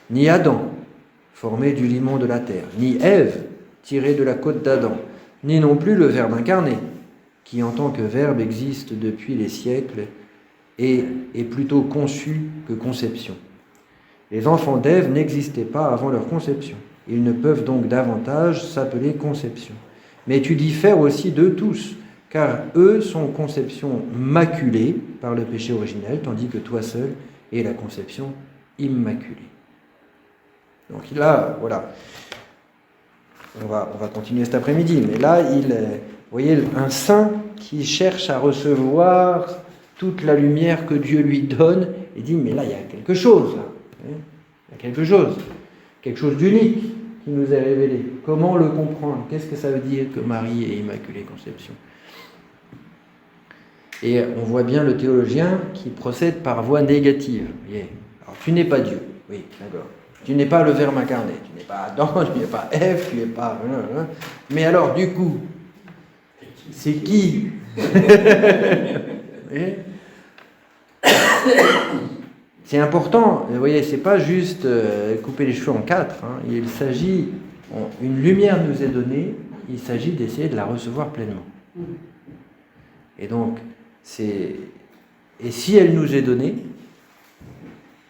ni Adam, formé du limon de la terre, ni Ève, tirée de la côte d'Adam, ni non plus le Verbe incarné, qui en tant que Verbe existe depuis les siècles et est plutôt conçu que conception. Les enfants d'Ève n'existaient pas avant leur conception. Ils ne peuvent donc davantage s'appeler conception. Mais tu diffères aussi d'eux tous, car eux sont conception maculée par le péché originel, tandis que toi seul es la conception immaculée. Donc là, voilà. On va continuer cet après-midi, mais là, vous voyez, un saint qui cherche à recevoir toute la lumière que Dieu lui donne, et dit, mais là, il y a quelque chose, là. Il y a quelque chose d'unique qui nous est révélé. Comment le comprendre ? Qu'est-ce que ça veut dire que Marie est Immaculée Conception ? Et on voit bien le théologien qui procède par voie négative. Alors, tu n'es pas Dieu, oui, d'accord. Tu n'es pas le Verbe incarné, tu n'es pas Adam, tu n'es pas Ève, tu n'es pas... Mais alors, du coup, c'est qui ? C'est important, vous voyez, c'est pas juste couper les cheveux en quatre. Hein. Il s'agit, une lumière nous est donnée, il s'agit d'essayer de la recevoir pleinement. Et donc, et si elle nous est donnée,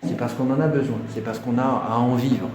c'est parce qu'on en a besoin, c'est parce qu'on a à en vivre.